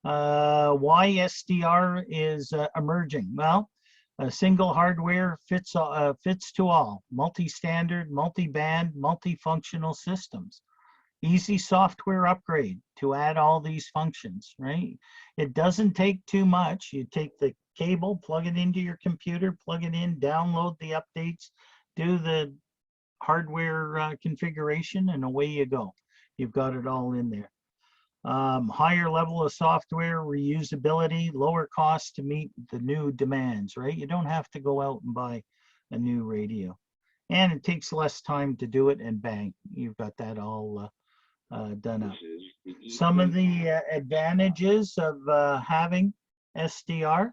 Why SDR is emerging? Well, a single hardware fits to all, multi-standard, multi-band, multifunctional systems. Easy software upgrade to add all these functions, right? It doesn't take too much. You take the cable, plug it into your computer, plug it in, download the updates, do the hardware configuration, and away you go. You've got it all in there. Higher level of software, reusability, lower cost to meet the new demands, right? You don't have to go out and buy a new radio. And it takes less time to do it, and bang, you've got that all done up. Some of the advantages of having SDR: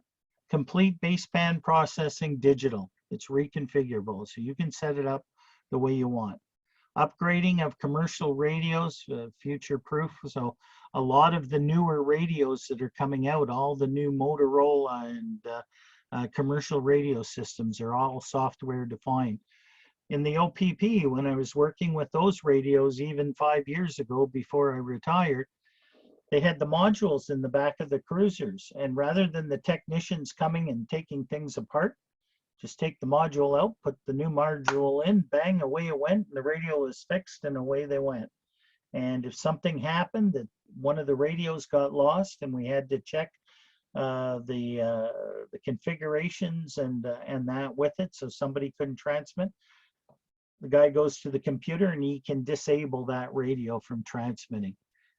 complete baseband processing digital. It's reconfigurable, so you can set it up the way you want. Upgrading of commercial radios, future-proof. So a lot of the newer radios that are coming out, all the new Motorola and commercial radio systems are all software defined. In the OPP, when I was working with those radios, even 5 years ago before I retired, they had the modules in the back of the cruisers. And rather than the technicians coming and taking things apart, just take the module out, put the new module in, bang, away it went, and the radio was fixed, and away they went. And if something happened, that one of the radios got lost, and we had to check the configurations and that with it, so somebody couldn't transmit, the guy goes to the computer and he can disable that radio from transmitting,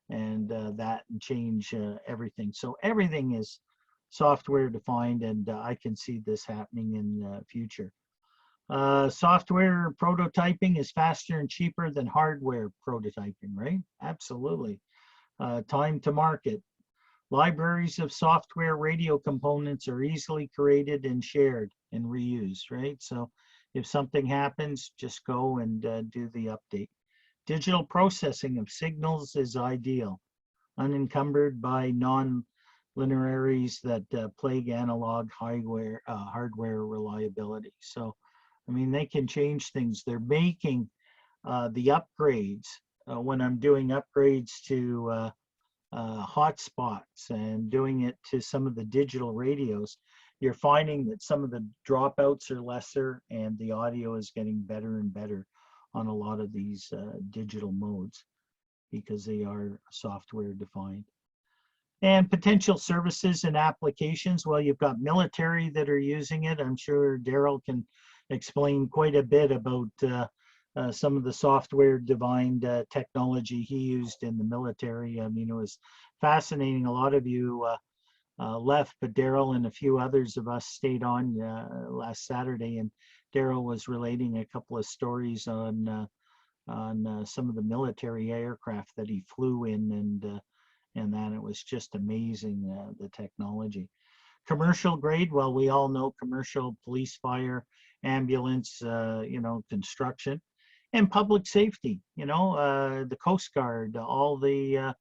and that and change everything. So everything is software defined, and I can see this happening in the future. Software prototyping is faster and cheaper than hardware prototyping, right? Absolutely. Time to market. Libraries of software radio components are easily created and shared and reused, right? So if something happens, just go and do the update. Digital processing of signals is ideal, unencumbered by non-linearities that plague analog hardware reliability. So, I mean, they can change things. They're making the upgrades. When I'm doing upgrades to hotspots and doing it to some of the digital radios, you're finding that some of the dropouts are lesser, and the audio is getting better and better on a lot of these digital modes because they are software defined. And potential services and applications, well, you've got military that are using it. I'm sure Daryl can explain quite a bit about some of the software defined technology he used in the military. I mean, it was fascinating. A lot of you left, but Daryl and a few others of us stayed on last Saturday, and Daryl was relating a couple of stories on some of the military aircraft that he flew in, and that it was just amazing, the technology. Commercial grade, well, we all know commercial, police, fire, ambulance, construction, and public safety, the Coast Guard, all the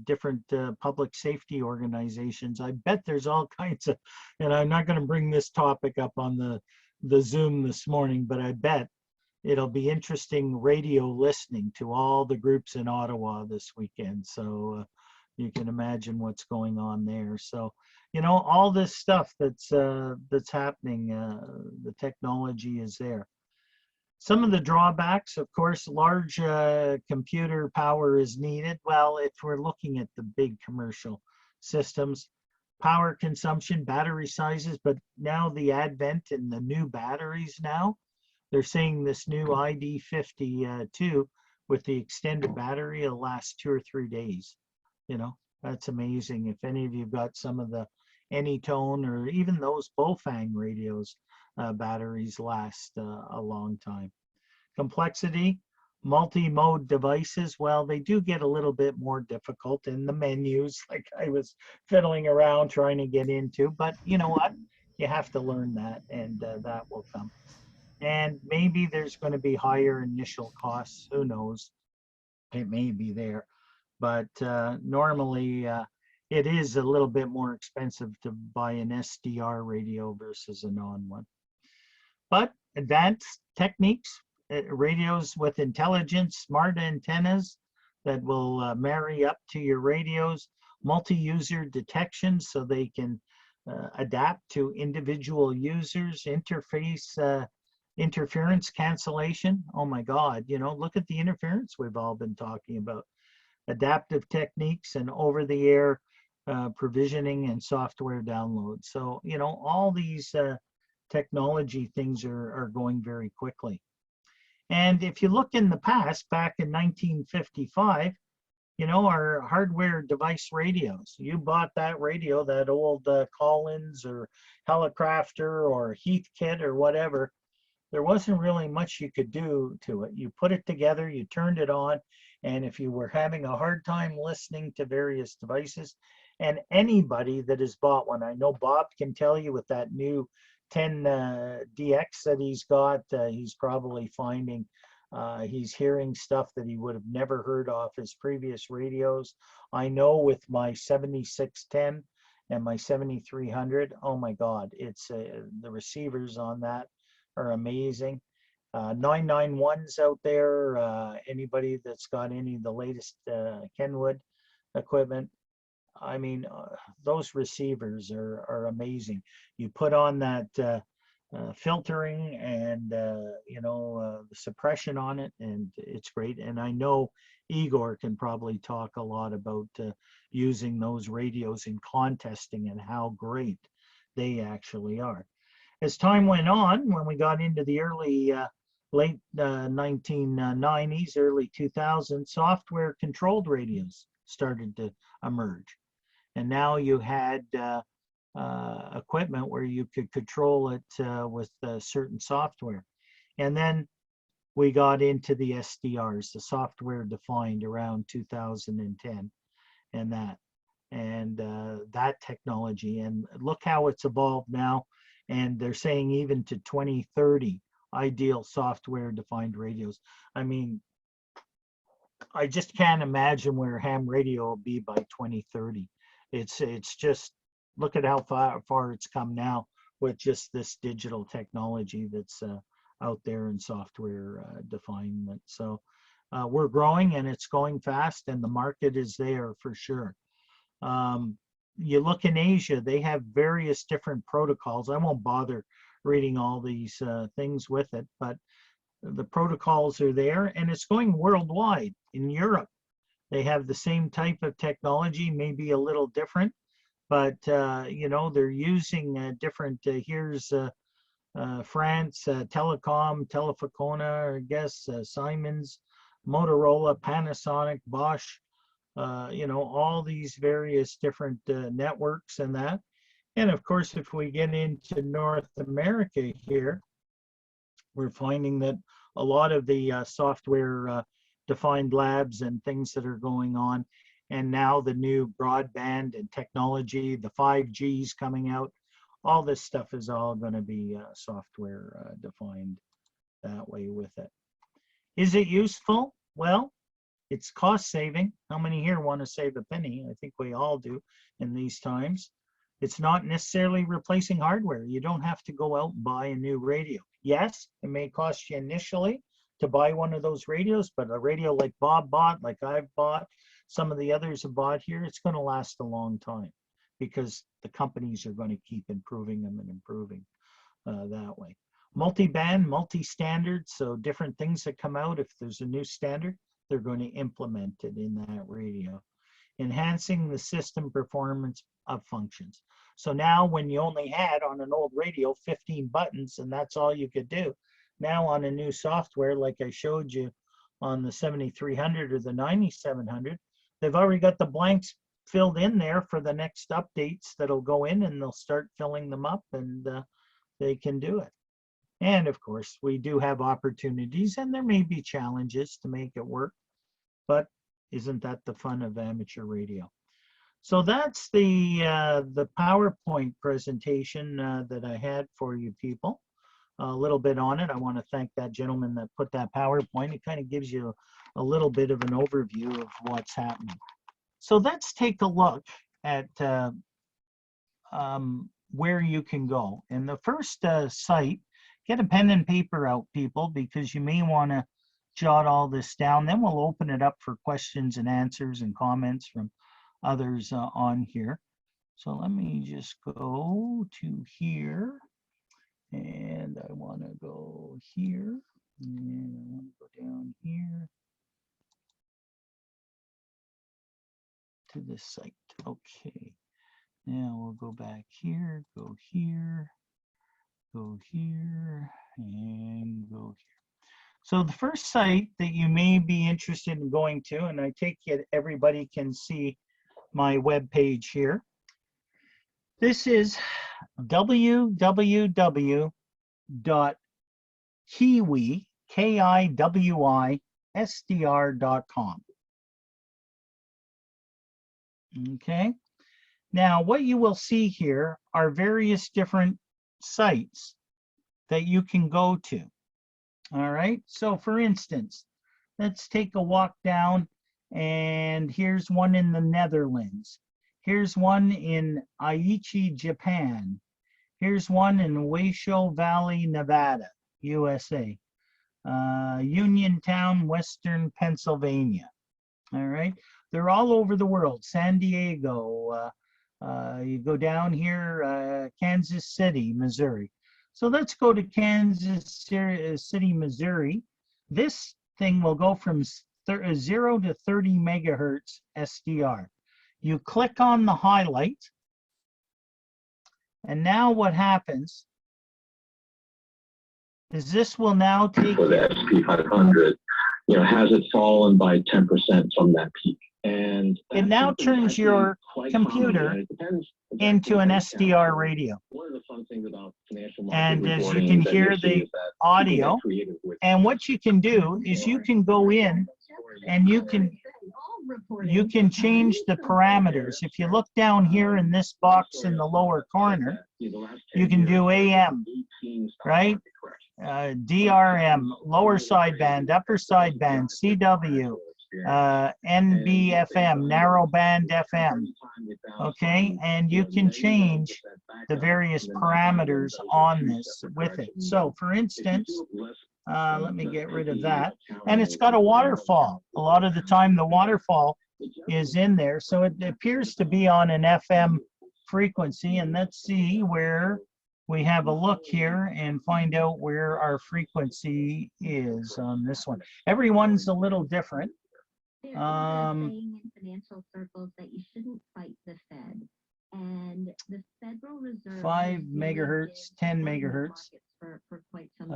different public safety organizations. I bet there's all kinds of, and I'm not going to bring this topic up on the Zoom this morning, but I bet it'll be interesting radio listening to all the groups in Ottawa this weekend. So you can imagine what's going on there. So, all this stuff that's happening, the technology is there. Some of the drawbacks, of course, large computer power is needed. Well, if we're looking at the big commercial systems, power consumption, battery sizes, but now the advent in the new batteries now, they're saying this new ID52 with the extended battery will last 2 or 3 days. That's amazing. If any of you got some of the Anytone or even those Bofang radios, batteries last a long time. Complexity, multi-mode devices, well, they do get a little bit more difficult in the menus, like I was fiddling around trying to get into, but you know what? You have to learn that, and that will come. And maybe there's going to be higher initial costs. Who knows? It may be there. But normally, it is a little bit more expensive to buy an SDR radio versus a non-one. But advanced techniques, radios with intelligence, smart antennas that will marry up to your radios, multi-user detection so they can adapt to individual users, interference cancellation. Oh my God, you know, look at the interference we've all been talking about. Adaptive techniques and over-the-air provisioning and software download. So, you know, all these technology things are going very quickly. And if you look in the past, back in 1955, you know, our hardware device radios, you bought that radio, that old Collins or Helicrafter or Heathkit or whatever, there wasn't really much you could do to it. You put it together, you turned it on, and if you were having a hard time listening to various devices, and anybody that has bought one, I know Bob can tell you with that new 10 DX that he's got, he's probably finding he's hearing stuff that he would have never heard off his previous radios. I know with my 7610 and my 7300, oh my God, it's the receivers on that are amazing. 991s out there, anybody that's got any of the latest Kenwood equipment, I mean, those receivers are amazing. You put on that filtering and you know, the suppression on it, and it's great. And I know Igor can probably talk a lot about using those radios in contesting and how great they actually are. As time went on, when we got into the early late 1990s, early 2000s, software controlled radios started to emerge. And now you had equipment where you could control it with certain software. And then we got into the SDRs, the software defined, around 2010 and that. And that technology, and look how it's evolved now. And they're saying even to 2030, ideal software defined radios. I mean, I just can't imagine where ham radio will be by 2030. It's just, look at how far it's come now with just this digital technology that's out there in software definement. So we're growing and it's going fast, and the market is there for sure. You look in Asia, they have various different protocols. I won't bother reading all these things with it, but the protocols are there, and it's going worldwide. In Europe, they have the same type of technology, maybe a little different, but you know, they're using different, here's France, Telecom, Telefónica, I guess, Siemens, Motorola, Panasonic, Bosch, you know, all these various different networks and that. And of course, if we get into North America here, we're finding that a lot of the software defined labs and things that are going on, and now the new broadband and technology, the 5Gs coming out, all this stuff is all going to be software defined that way with it. Is it useful? Well, it's cost saving. How many here want to save a penny? I think we all do in these times. It's not necessarily replacing hardware. You don't have to go out and buy a new radio. Yes, it may cost you initially to buy one of those radios, but a radio like Bob bought, like I've bought, some of the others have bought here, it's going to last a long time because the companies are going to keep improving them and improving that way. Multi-band, multi-standard, so different things that come out, if there's a new standard, they're going to implement it in that radio. Enhancing the system performance of functions. So now when you only had on an old radio 15 buttons and that's all you could do, now on a new software like I showed you on the 7300 or the 9700, they've already got the blanks filled in there for the next updates that'll go in, and they'll start filling them up, and they can do it. And of course, we do have opportunities, and there may be challenges to make it work, but isn't that the fun of amateur radio? So that's the PowerPoint presentation that I had for you people. A little bit on it. I want to thank that gentleman that put that PowerPoint. It kind of gives you a little bit of an overview of what's happening. So let's take a look at where you can go. And the first site, get a pen and paper out, people, because you may want to jot all this down. Then we'll open it up for questions and answers and comments from others on here. So let me just go to here, and I want to go here, and I want to go down here to this site. Okay, now we'll go back here, go here, go here, and go here. So the first site that you may be interested in going to, and I take it everybody can see my web page here. This is www.kiwisdr.com. Okay. Now, what you will see here are various different sites that you can go to. All right. So, for instance, let's take a walk down, and here's one in the Netherlands. Here's one in Aichi, Japan. Here's one in Washoe Valley, Nevada, USA. Uniontown, Western Pennsylvania. All right. They're all over the world. San Diego. You go down here, Kansas City, Missouri. So let's go to Kansas City, Missouri. This thing will go from 0 to 30 megahertz SDR. You click on the highlight, and now what happens is this will now take for the SP500, has it fallen by 10% from that peak? And it now turns your computer into an SDR radio. One of the fun things about financial and as you can hear the audio, and what you can do is you can go in and you can change the parameters. If you look down here in this box in the lower corner, you can do AM, right? DRM, lower sideband, upper sideband, CW, NBFM, narrow band FM, okay? And you can change the various parameters on this with it. So for instance, let me get rid of that. And it's got a waterfall. A lot of the time the waterfall is in there. So it appears to be on an FM frequency. And let's see where we have a look here and find out where our frequency is on this one. Everyone's a little different. Saying in financial circles that you shouldn't fight the Fed, and the Federal Reserve 5 megahertz, 10 megahertz, for quite some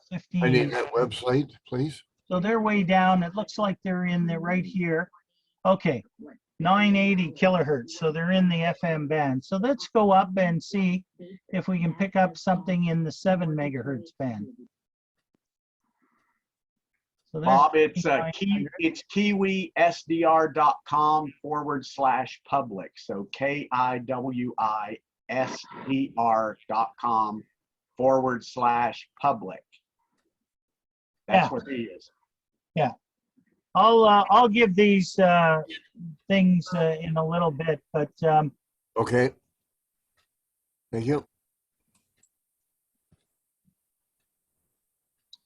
15. I need that website, please. So they're way down. It looks like they're in there right here. Okay, 980 kilohertz. So they're in the FM band. So let's go up and see if we can pick up something in the 7 megahertz band. So Bob, it's kiwisdr.com/public. So kiwisdr.com/public. That's what he is. Yeah. I'll give these things in a little bit, but Okay. Thank you.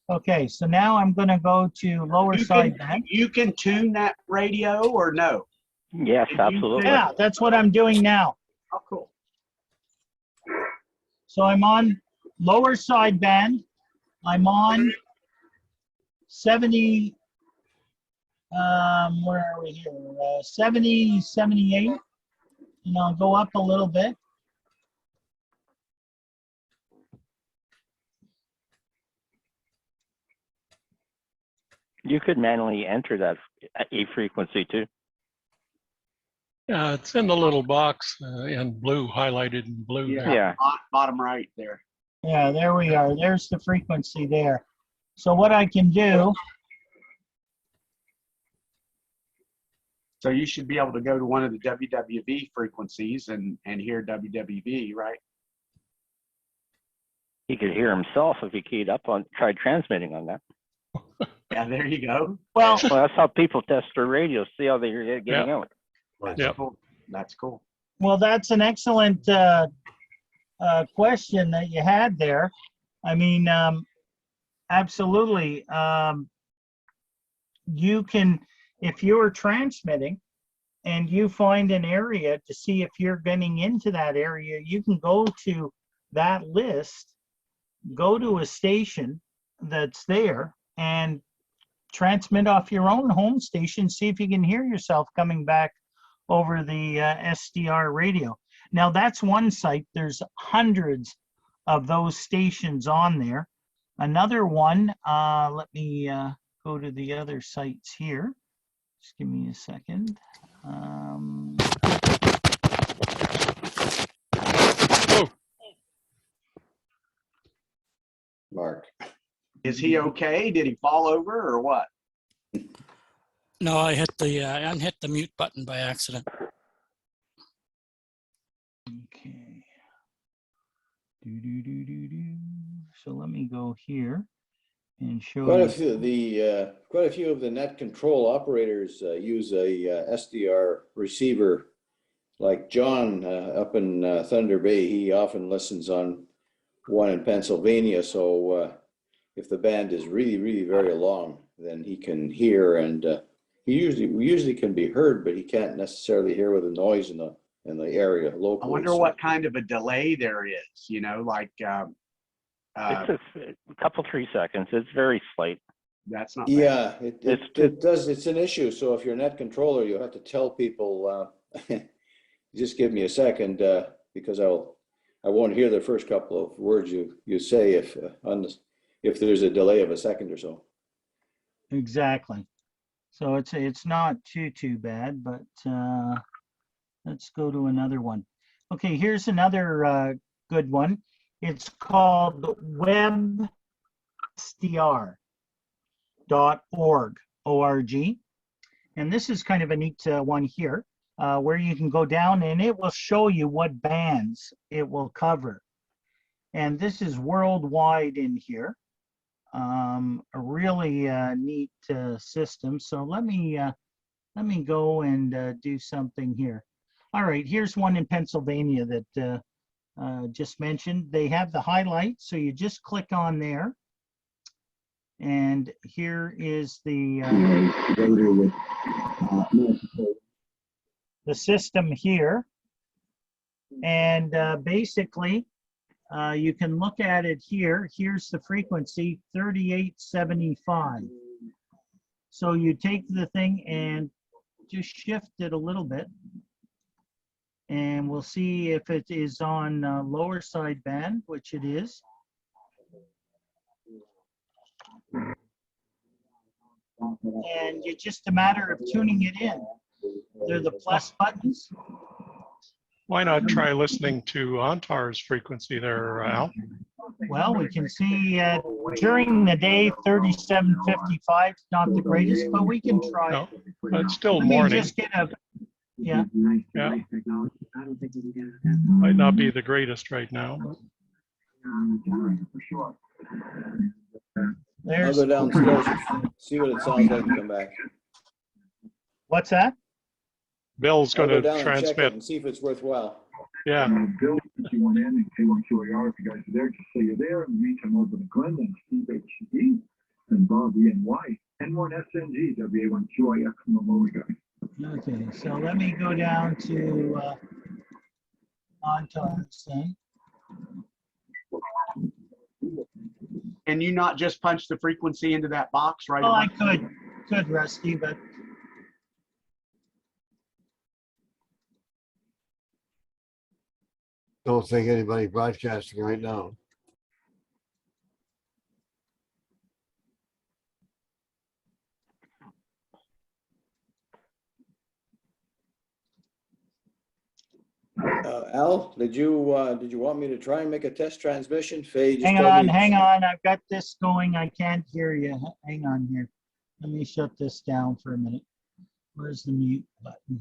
okay, so now I'm going to go to lower sideband. You can tune that radio or no? Yes, absolutely. Yeah, that's what I'm doing now. Oh, cool. So I'm on lower sideband. I'm on 70. Where are we here? 70, 78. And I'll go up a little bit. You could manually enter that A frequency too. Yeah, it's in the little box in blue, highlighted in blue. Yeah, there. Yeah. Bottom right there. Yeah, there we are. There's the frequency there. So what I can do, So you should be able to go to one of the WWV frequencies and hear WWV, right? He could hear himself if he keyed up on, tried transmitting on that. Yeah, there you go. well, Well, that's how people test their radios, see how they're getting out. That's Yep. cool. That's cool. well, that's an excellent question that you had there. I mean, absolutely. You can, if you're transmitting and you find an area to see if you're getting into that area, you can go to that list, go to a station that's there, and transmit off your own home station, see if you can hear yourself coming back over the SDR radio. Now that's one site. There's hundreds of those stations on there. Another one, let me go to the other sites here. Just give me a second. Mark. Is he okay? Did he fall over or what? No, I hit the unhit the mute button by accident. Okay. So let me go here and show Quite you. a few of the net control operators use a SDR receiver. Like John up in Thunder Bay, he often listens on one in Pennsylvania. So if the band is really very long, then he can hear, and we usually can be heard, but he can't necessarily hear with the noise in the area locally. I wonder what kind of a delay there is, you know, like It's a couple, 3 seconds. It's very slight. that's not bad. Yeah, it does. It's an issue. So if you're a net controller, you have to tell people, just give me a second, because I won't hear the first couple of words you say if there's a delay of a second or so. Exactly. So it's not too bad, but let's go to another one. Okay, here's another good one. It's called websdr.org, O-R-G. And this is kind of a neat one here, where you can go down and it will show you what bands it will cover. And this is worldwide in here. A really neat system. So let me go and do something here. All right, here's one in Pennsylvania that just mentioned. They have the highlights, so you just click on there. And here is the system here. And basically, you can look at it here. Here's the frequency, 3875. So you take the thing and just shift it a little bit. And we'll see if it is on lower side band, which it is. And it's just a matter of tuning it in. They're the plus buttons. Why not try listening to Antar's frequency there, Al? Well, we can see during the day, 3755 is not the greatest, but we can try. No, but it's still Let me morning. just get a, yeah. Yeah. Might not be the greatest right now. But I'll There's, go downstairs, see what it sounds like, and come back. what's that? Bill's I'll going go to down and check it transmit. and see if it's worthwhile. Yeah. Bill, if you want in and say what QAR, if you guys are there, just say you're there and reach him over to Glenn and Steve HG and Bob ENY and one SNG, WA1QIX from the lower guy. Okay, so let me go down to Anton's thing. Can you not just punch the frequency into that box right Oh, I above? could, Rusty, but Don't think anybody broadcasting right now. Al, did you want me to try and make a test transmission? Faye just hang told on, me- hang on. I've got this going. I can't hear you. Hang on here. Let me shut this down for a minute. Where's the mute button?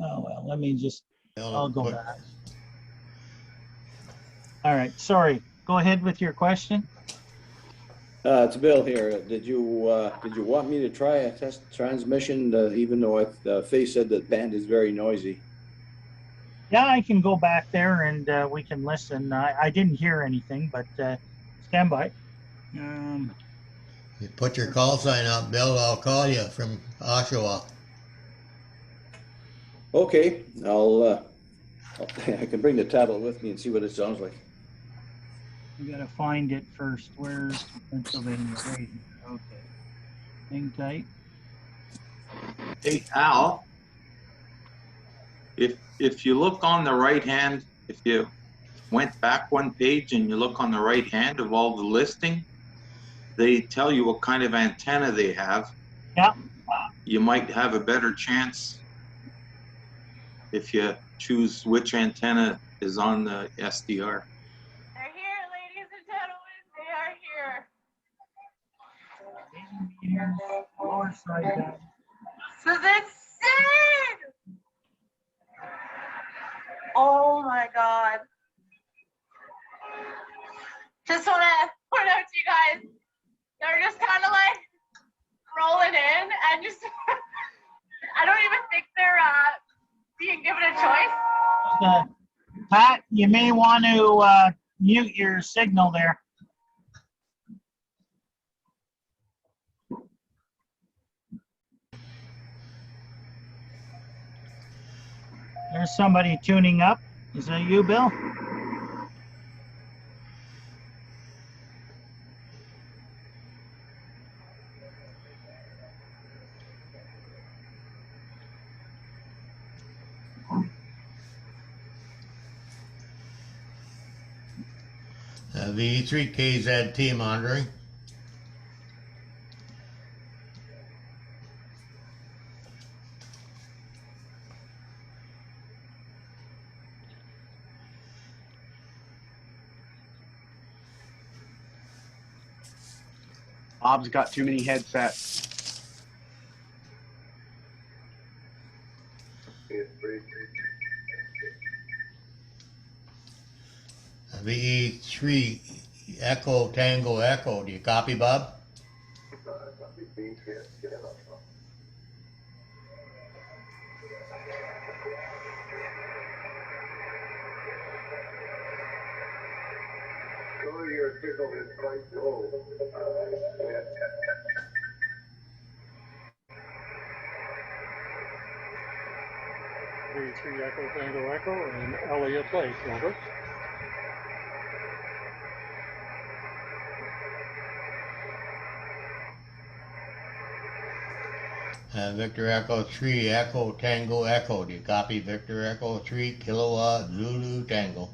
Oh, well, let me just, I'll go back. All right, sorry. Go ahead with your question. It's Bill here. Did you want me to try a test transmission, even though Faye said that band is very noisy? Yeah, I can go back there and we can listen. I didn't hear anything, but stand by. You put your call sign up, Bill, I'll call you from Oshawa. Okay, I can bring the tablet with me and see what it sounds like. I gotta find it first. Where's Pennsylvania? Right here. Okay. Hang tight. Hey, Al, if you look on the right hand, if you went back one page and you look on the right hand of all the listing, they tell you what kind of antenna they have. Yeah. You might have a better chance if you choose which antenna is on the SDR. They're here, ladies and gentlemen. They are here. Lower side down. So that's it. Oh my God. Just want to point out to you guys, they're just kind of like rolling in and just, I don't even think they're being given a choice. Pat, you may want to mute your signal there. There's somebody tuning up. Is that you, Bill? V3 KZT monitoring. Bob's got too many headsets. VE3 Echo Tango Echo. Do you copy, Bob? Your signal is quite low. V3 Echo Tango Echo and Elliot Lake, over. Victor Echo 3 Echo Tango Echo. Do you copy? Victor Echo 3 Kilowatt Zulu Tango.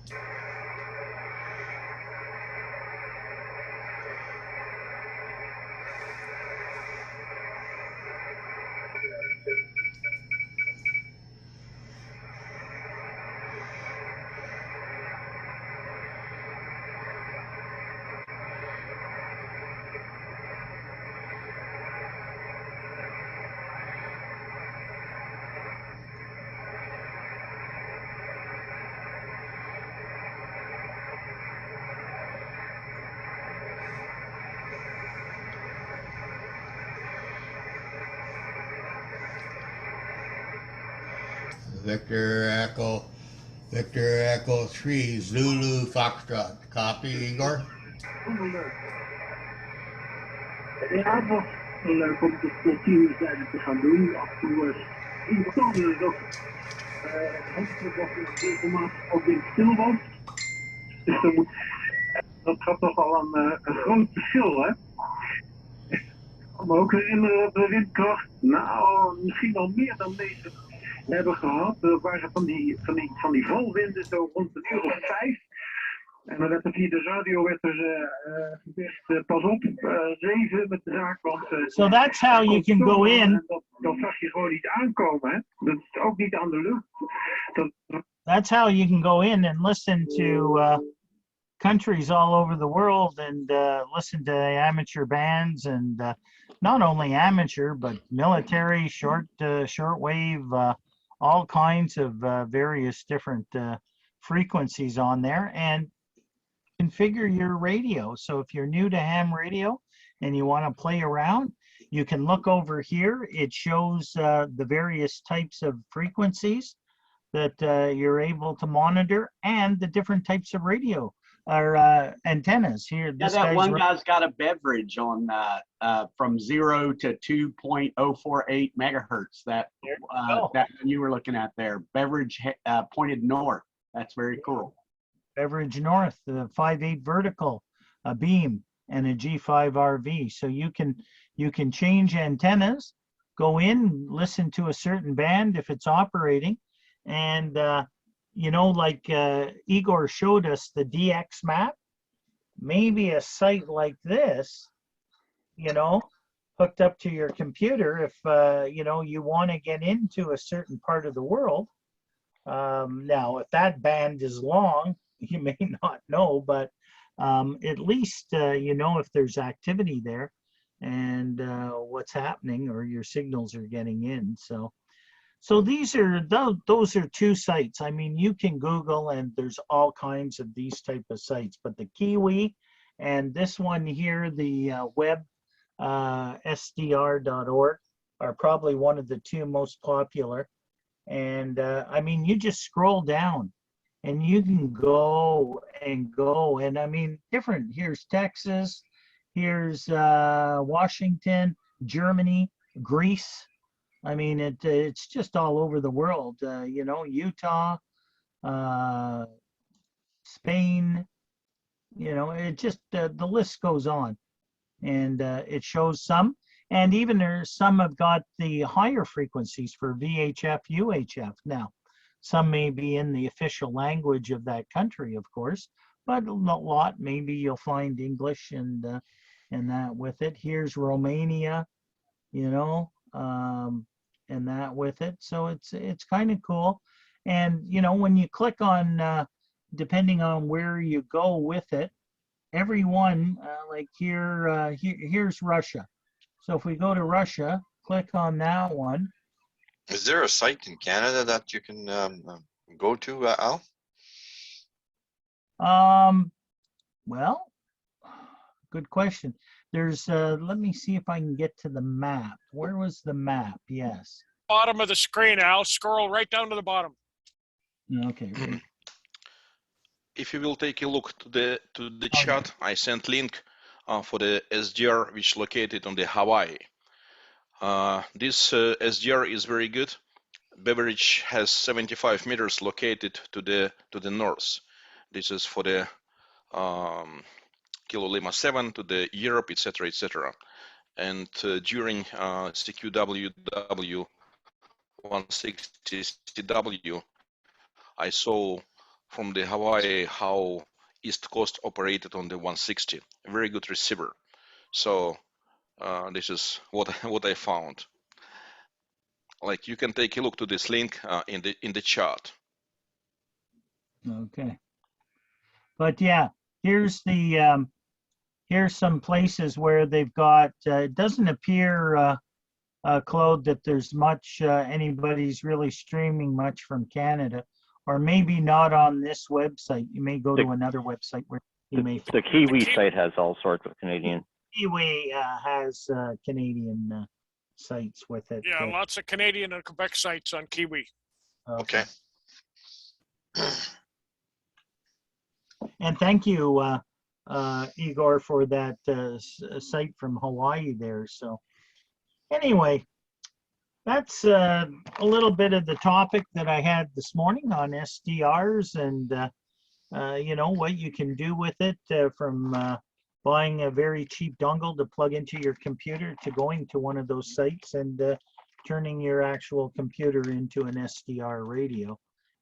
Victor Echo 3 Zulu Foxtrot. Copy, Igor? Ja, het was leuk om tot 10 uur tijden te gaan doen. Af en toe irritant is ook hopelijk was het regelmatig ook weer stil was. Dus dat gaat toch al een groot verschil, hè? Ik kan me ook herinneren dat de windkracht, nou, misschien al meer dan deze hebben gehad. Er waren van die volwinden zo rond een uur of 5. En dan werd er via de radio gezegd, pas op, 7 met de zaak, want... So that's how you can go in. Dat zag je gewoon niet aankomen, hè. Dat is ook niet aan de lucht. That's how you can go in and listen to countries all over the world and listen to amateur bands and not only amateur, but military, shortwave, all kinds of various different frequencies on there, and configure your radio. So if you're new to ham radio and you want to play around, you can look over here. It shows the various types of frequencies that you're able to monitor, and the different types of radio or antennas. Here, Yeah, this that one guy's guy's got a beverage on from 0 to 2.048 megahertz. That that you were looking at there, beverage pointed north. That's very cool. Beverage North, the 5/8 vertical, a beam, and a G5RV. So you can change antennas, go in, listen to a certain band if it's operating, and you know, like Igor showed us the DX map. Maybe a site like this, you know, hooked up to your computer, if you know, you want to get into a certain part of the world. Now, if that band is long, you may not know, but at least you know if there's activity there and what's happening, or your signals are getting in. So these are those are two sites. I mean, you can Google and there's all kinds of these type of sites, but the Kiwi and this one here, the web SDR.org, are probably one of the two most popular. And I mean, you just scroll down and you can go and go. And I mean, different. Here's Texas, here's Washington, Germany, Greece. I mean, it's just all over the world. You know, Utah, Spain. You know, it just the list goes on, and it shows some. And even there's some have got the higher frequencies for VHF, UHF. Now, some may be in the official language of that country, of course, but a lot maybe you'll find English and that with it. Here's Romania, you know, and that with it. So it's kind of cool. And you know, when you click on, depending on where you go with it, every one, like here's Russia. So if we go to Russia, click on that one. Is there a site in Canada that you can go to, Al? Well, good question. There's, let me see if I can get to the map. Where was the map? Yes. Bottom of the screen, Al. Scroll right down to the bottom. Okay. If you will take a look to the chat, I sent link for the SDR which located on the Hawaii. This SDR is very good. Beverage has 75 meters located to the north. This is for the Kilo Lima 7 to the Europe, etc., etc. And during CQWW 160 CW, I saw from the Hawaii how East Coast operated on the 160. A very good receiver. So this is what I found. Like, you can take a look to this link in the chat. Okay. But yeah, here's the here's some places where they've got. It doesn't appear, Claude, that there's much anybody's really streaming much from Canada, or maybe not on this website. You may go to another website where you may. The Kiwi site has all sorts of Canadian. Kiwi has Canadian sites with it. Yeah, lots of Canadian and Quebec sites on Kiwi. Okay. And thank you, Igor, for that site from Hawaii there. So anyway, that's a little bit of the topic that I had this morning on SDRs and, you know, what you can do with it from buying a very cheap dongle to plug into your computer to going to one of those sites and turning your actual computer into an SDR radio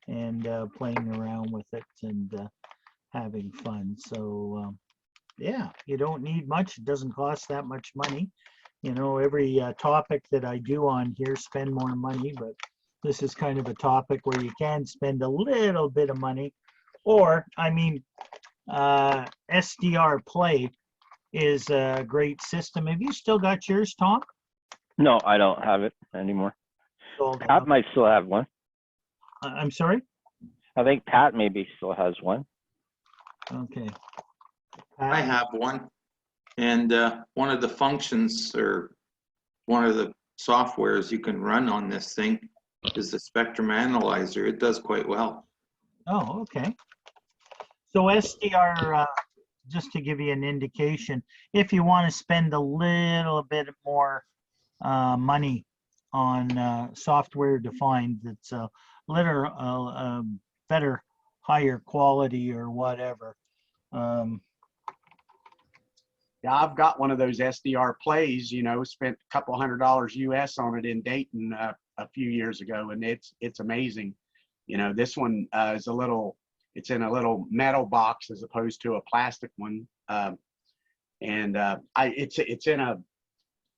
and playing around with it and having fun. So yeah, you don't need much. It doesn't cost that much money. You know, every topic that I do on here spend more money, but this is kind of a topic where you can spend a little bit of money. Or, I mean, SDR Play is a great system. Have you still got yours, Tom? No, I don't have it anymore. Sold Pat out. might still have one. I'm sorry? I think Pat maybe still has one. Okay. I have one, and one of the functions or one of the softwares you can run on this thing is the spectrum analyzer. It does quite well. Oh, okay. So SDR, just to give you an indication, if you want to spend a little bit more money on software defined that's a little better, higher quality or whatever. Yeah, I've got one of those SDR plays, you know, spent a couple $100 US on it in Dayton a few years ago, and it's amazing. You know, this one is it's in a little metal box as opposed to a plastic one.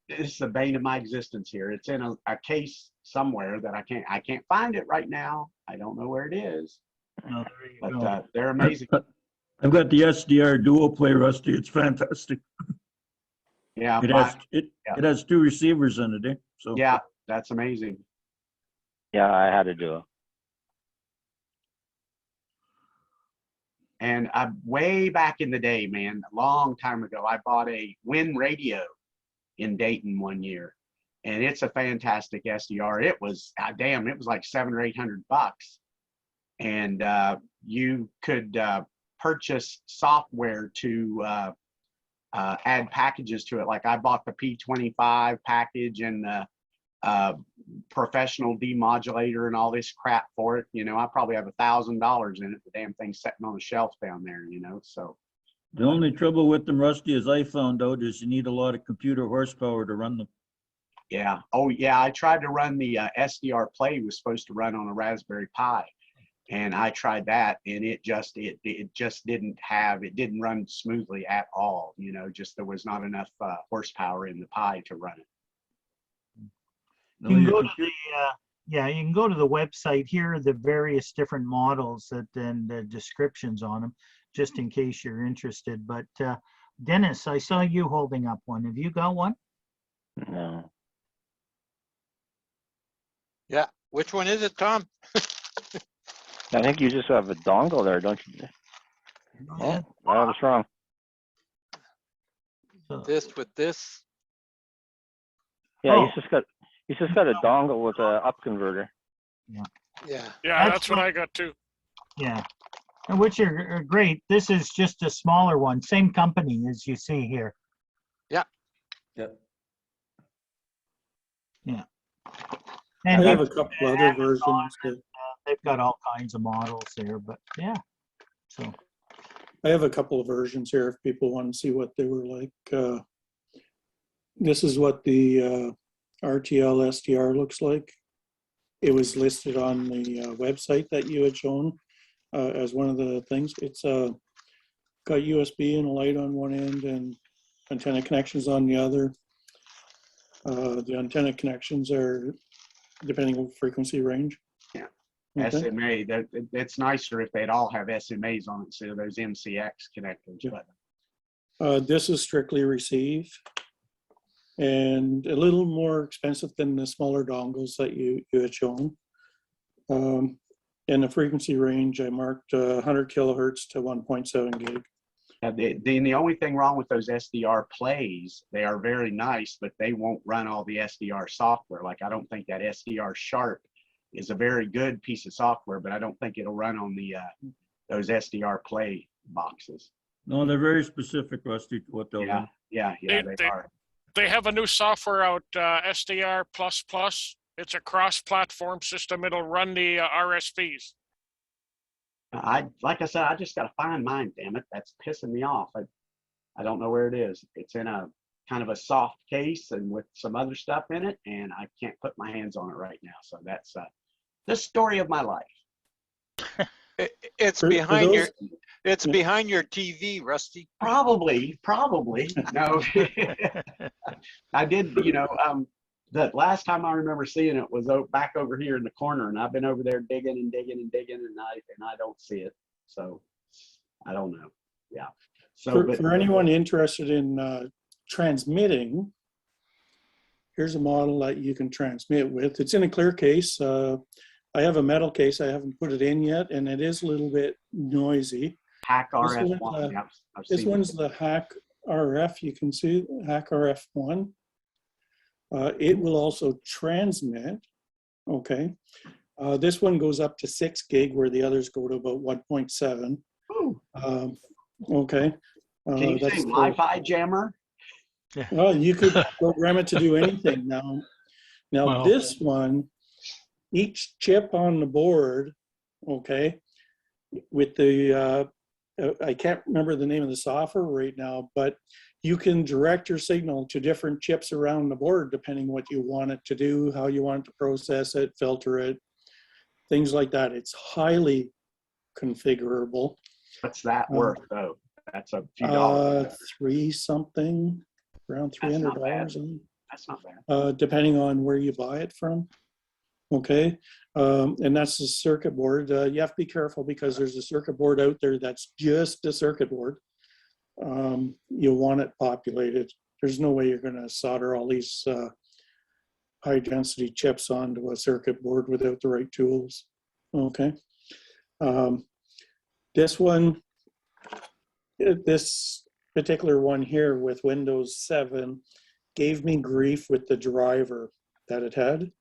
It's the bane of my existence here. It's in a case somewhere that I can't find it right now. I don't know where it is, but they're amazing. I've got the SDR dual play, Rusty. It's fantastic. Yeah, it has 2 receivers in it, eh? So yeah, that's amazing. Yeah, I had to do it. And way back in the day, man, a long time ago, I bought a Win radio in Dayton one year, and it's a fantastic SDR. It was damn, it was like $700 or $800, and you could purchase software to add packages to it. Like I bought the P25 package and the professional demodulator and all this crap for it. You know, I probably have $1,000 in it. The damn thing's sitting on the shelf down there, you know, so. the only trouble with them, Rusty, as I found out, is you need a lot of computer horsepower to run them. Yeah. Oh, yeah. I tried to run the SDR play. Was supposed to run on a Raspberry Pi, and I tried that, and it just didn't run smoothly at all. You know, just there was not enough horsepower in the Pi to run it. You can go to the you can go to the website. Here are the various different models and the descriptions on them, just in case you're interested. But Dennis, I saw you holding up one. Have you got one? No. Yeah. Which one is it, Tom? I think you just have a dongle there, don't you? Oh, I was wrong. This with this. Yeah, he's just got a dongle with a up converter. Yeah. Yeah. Yeah, that's what I got too. Yeah, and which are great. This is just a smaller one, same company as you see here. Yeah. Yep. Yeah. I And have a couple other versions. They've got all kinds of models there, but yeah. So I have a couple of versions here if people want to see what they were like. This is what the RTL SDR looks like. It was listed on the website that you had shown as one of the things. It's got USB and a light on one end and antenna connections on the other. The antenna connections are depending on frequency range. Yeah. Okay. SMA, it's nicer if they'd all have SMAs on it instead of those MCX connectors. Yeah. But this is strictly receive and a little more expensive than the smaller dongles that you had shown. In the frequency range, I marked 100 kilohertz to 1.7 gig. The only thing wrong with those SDR plays, they are very nice, but they won't run all the SDR software. Like I don't think that SDR Sharp is a very good piece of software, but I don't think it'll run on the those SDR play boxes. No, they're very specific, Rusty, to what they'll run. Yeah, they are. They have a new software out, SDR++. It's a cross-platform system. It'll run the RSPs. Like I said, I just got to find mine, damn it. That's pissing me off. I don't know where it is. It's in a kind of a soft case and with some other stuff in it, and I can't put my hands on it right now. So that's the story of my life. It's behind your. It's behind your TV, Rusty. Probably. No, I did. You know, the last time I remember seeing it was back over here in the corner, and I've been over there digging and I don't see it. So I don't know. Yeah. So for anyone interested in transmitting, here's a model that you can transmit with. It's in a clear case. I have a metal case. I haven't put it in yet, and it is a little bit noisy. Hack RF1. This one's the Hack RF. You can see Hack RF1. It will also transmit Okay. This one goes up to 6 gig where the others go to about 1.7. Okay. Can you say That's Wi-Fi jammer? Well, you could program it to do anything now. Now Wow. this one, each chip on the board, okay, with the, I can't remember the name of the software right now, but you can direct your signal to different chips around the board depending what you want it to do, how you want it to process it, filter it, things like that. It's highly configurable. What's that worth though? That's a few dollars. Three something, around That's not bad. $300. That's not bad. Depending on where you buy it from. Okay, and that's the circuit board. You have to be careful because there's a circuit board out there that's just a circuit board. You want it populated. There's no way you're going to solder all these high density chips onto a circuit board without the right tools. Okay, this one, this particular one here with Windows 7 gave me grief with the driver that it had.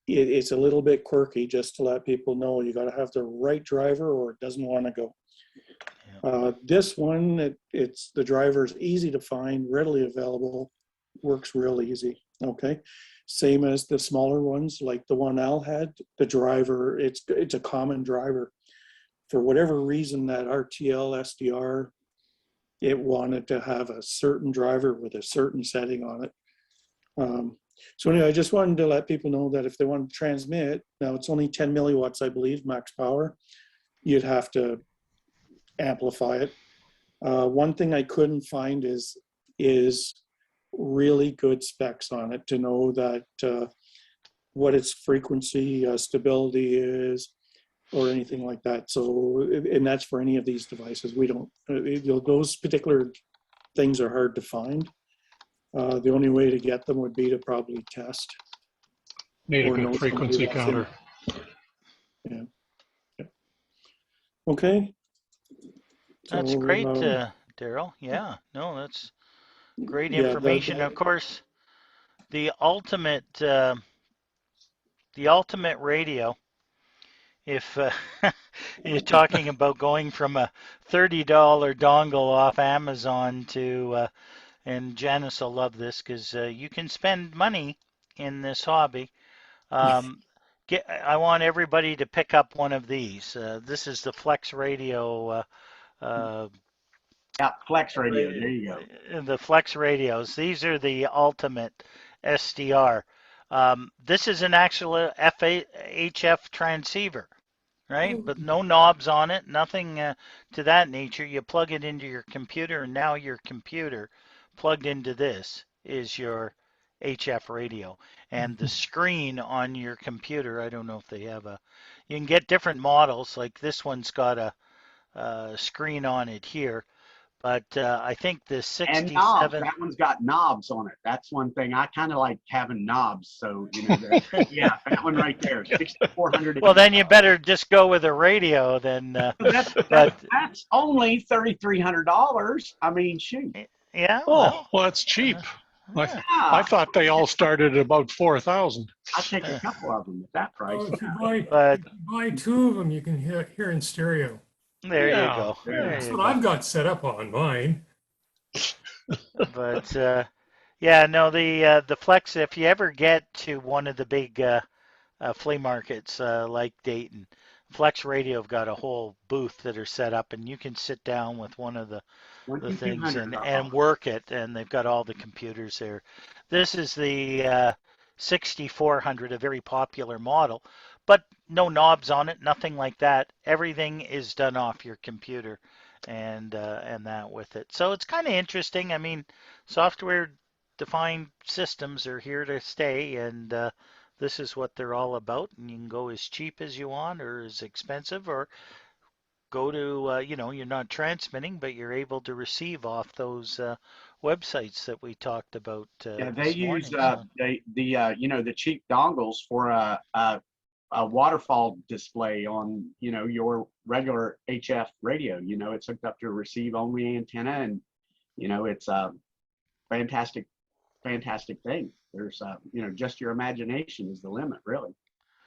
It's a little bit quirky, just to let people know you got to have the right driver or it doesn't want to go. This one, it's the driver is easy to find, readily available, works real easy. Okay, same as the smaller ones, like the one Al had. The driver, it's a common driver. For whatever reason, that RTL SDR, it wanted to have a certain driver with a certain setting on it. So anyway, I just wanted to let people know that if they want to transmit, now it's only 10 milliwatts, I believe, max power. You'd have to amplify it. One thing I couldn't find is really good specs on it to know that what its frequency stability is or anything like that. So, and that's for any of these devices. We don't, those particular things are hard to find. The only way to get them would be to probably test. Need a or know good somebody frequency that's in- counter. Yeah. Yeah. Okay. That's So, great, Daryl. Yeah, no, that's great yeah, information. Of course, the ultimate radio. If you're talking about going from a $30 dongle off Amazon to, and Janice will love this because you can spend money in this hobby. I want everybody to pick up one of these. This is the Flex Radio. Yeah, Flex Radio. There you go. The Flex radios. These are the ultimate SDR. This is an actual HF transceiver, right? But no knobs on it, nothing to that nature. You plug it into your computer, and now your computer plugged into this is your HF radio. And the screen on your computer, I don't know if they have you can get different models. Like this one's got a screen on it here. But I think the 67. And knobs. That one's got knobs on it. That's one thing. I kind of like having knobs. So, you know, yeah, that one right there, 6,400. Well, then you better just go with a radio then. That's only $3,300. I mean, shoot. Yeah. Oh, well, that's cheap. I thought they all started at about 4,000. I'll take a couple of them at that price. Oh, if you buy 2 of them, you can hear in stereo. There you go. That's what I've got set up on mine. But yeah, no, the Flex. If you ever get to one of the big flea markets like Dayton, Flex Radio have got a whole booth that are set up, and you can sit down with one of the things and work it, and they've got all the computers there. This is the 6400, a very popular model, but no knobs on it, nothing like that. Everything is done off your computer and that with it. So it's kind of interesting. I mean, software-defined systems are here to stay, and this is what they're all about. And you can go as cheap as you want or as expensive, or go to, you're not transmitting, but you're able to receive off those websites that we talked about. Yeah, they use the cheap dongles for a waterfall display on, your regular HF radio. It's hooked up to a receive only antenna, and, it's a fantastic fantastic thing. There's, you know, just your imagination is the limit, really.